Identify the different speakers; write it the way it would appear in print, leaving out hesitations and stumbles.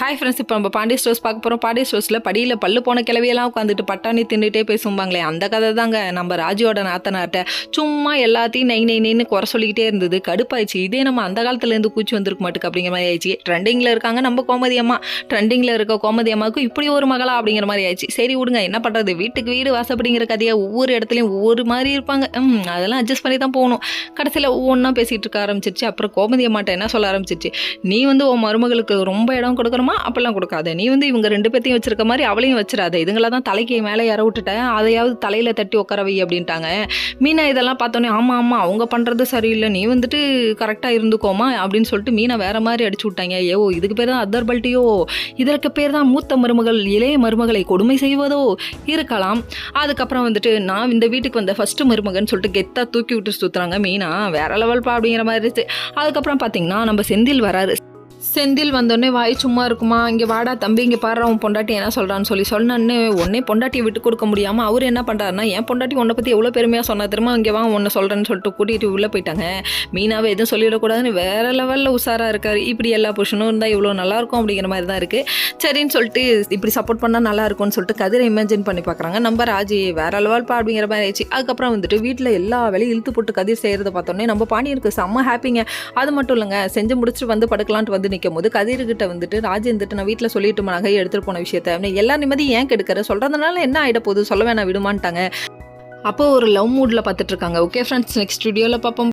Speaker 1: Hi friends, இப்போ நம்ம Pandya stores பார்க்க போகிறோம். பாண்டிய ஸ்டோர்ஸில் படியில் பல்லு போன கிளவியெல்லாம் உட்காந்துட்டு பட்டாணி தின்னுட்டே பேசுவாங்களே, அந்த கதை தாங்க நம்ம ராஜியோட நாத்தனார்ட்ட சும்மா எல்லாத்தையும் நெய்ன்னு குறை சொல்லிக்கிட்டே இருந்தது. கடுப்பாயிடுச்சு. இதே நம்ம அந்த காலத்துலேருந்து கூச்சி வந்திருக்க மாட்டுக்கு அப்படிங்கிற மாதிரி ஆயிடுச்சு. ட்ரெண்டிங்கில் இருக்காங்க நம்ம கோமதி அம்மா, ட்ரெண்டிங்கில் இருக்க கோமதி அம்மாவுக்கு இப்படி ஒரு மகளா அப்படிங்கிற மாதிரி ஆயிடுச்சு. சரி விடுங்க, என்ன பண்ணுறது, வீட்டுக்கு வீடு வாசப்படிங்கிற கதையை ஒவ்வொரு இடத்துலையும் ஒவ்வொரு மாதிரி இருப்பாங்க. அதெல்லாம் அட்ஜஸ்ட் பண்ணி தான் போகணும். கடைசியில் ஒவ்வொன்றா பேசிகிட்டு இருக்க ஆரம்பிச்சிருச்சு. அப்புறம் கோமதி அம்மாட்ட என்ன சொல்ல ஆரம்பிச்சிருச்சு, நீ வந்து உன் மருமகளுக்கு ரொம்ப இடம் கொடுக்குறமா, அப்பெல்லாம் கொடுக்காத. நீ வந்து இவங்க 2 பேத்தையும் வச்சிருக்க மாதிரி அவளையும் வச்சிடாத. இதுங்களா தான் தலைக்கு மேலே இற விட்டுட்டேன், அதையாவது தலையில தட்டி உட்காரவை அப்படின்ட்டாங்க. மீனா இதெல்லாம் பார்த்தோன்னே ஆமா அவங்க பண்றது சரியில்லை, நீ வந்துட்டு கரெக்டாக இருந்துக்கோமா அப்படின்னு சொல்லிட்டு மீனா வேற மாதிரி அடிச்சு விட்டாங்க. இதுக்கு பேர் தான் அதர்பல்ட்டியோ, இதற்கு பேர் தான் மூத்த மருமகள் இளைய மருமகளை கொடுமை செய்வதோ இருக்கலாம். அதுக்கப்புறம் வந்துட்டு நான் இந்த வீட்டுக்கு வந்த ஃபர்ஸ்ட் மருமகன் சொல்லிட்டு கெத்தா தூக்கி விட்டு சுத்துறாங்க. மீனா வேற லெவல்ப்பா அப்படிங்கிற மாதிரி இருந்துச்சு. அதுக்கப்புறம் பார்த்தீங்கன்னா நம்ம செந்தில் வராரு. செந்தில் வந்தோடனே வாய் சும்மா இருக்குமா, இங்கே வாடா தம்பி, இங்கே பாடுற உன் பொண்டாட்டி என்ன சொல்கிறான்னு சொன்னோன்னே உடனே பொண்டாட்டியை விட்டு கொடுக்க முடியாமல் அவர் என்ன பண்ணுறாருன்னா, என் பொண்டாட்டி உன்னை பற்றி எவ்வளோ பெருமையாக சொன்னா திரும்ப இங்கே வா உன்னை சொல்கிறேன்னு சொல்லிட்டு கூட்டிகிட்டு உள்ளே போயிட்டாங்க. மீனாவை எதுவும் சொல்லிடக்கூடாதுன்னு வேறு லெவலில் உஷாராக இருக்கார். இப்படி எல்லா புருஷனும் இருந்தால் இவ்வளோ நல்லாயிருக்கும் அப்படிங்கிற மாதிரி தான் இருக்குது. சரின்னு சொல்லிட்டு இப்படி சப்போர்ட் பண்ணால் நல்லா இருக்கும்னு சொல்லிட்டு கதிரை இமேஜின் பண்ணி பார்க்குறாங்க. நம்ம ராஜி வேறு லெவல்ப்பா அப்படிங்கிற மாதிரி ஆயிடுச்சு. அதுக்கப்புறம் வந்துட்டு வீட்டில் எல்லா வேலையும் இழுத்து போட்டு கதிர் செய்கிறத பார்த்தோன்னே நம்ம பாண்டியனுக்கு செம்ம ஹாப்பிங்க. அது மட்டும் இல்லைங்க, செஞ்சு முடிச்சுட்டு வந்து படுக்கலான்ட்டு வந்து நிற்கும் போது கதிர்கிட்ட வந்துட்டு ராஜேந்திரட்டு நான் வீட்டில் சொல்லிட்டு நகையை எடுத்துகிட்டு போன விஷயத்த எல்லா நிம்மதி ஏன் கெடுக்கிற, சொல்கிறதுனால என்ன ஆகிட போகுது, சொல்ல வேணா விடுமான்ட்டாங்க. அப்போ ஒரு லவ் மூடில் பார்த்துட்டு இருக்காங்க. ஓகே ஃப்ரெண்ட்ஸ், நெக்ஸ்ட் வீடியோவில் பார்ப்போம்.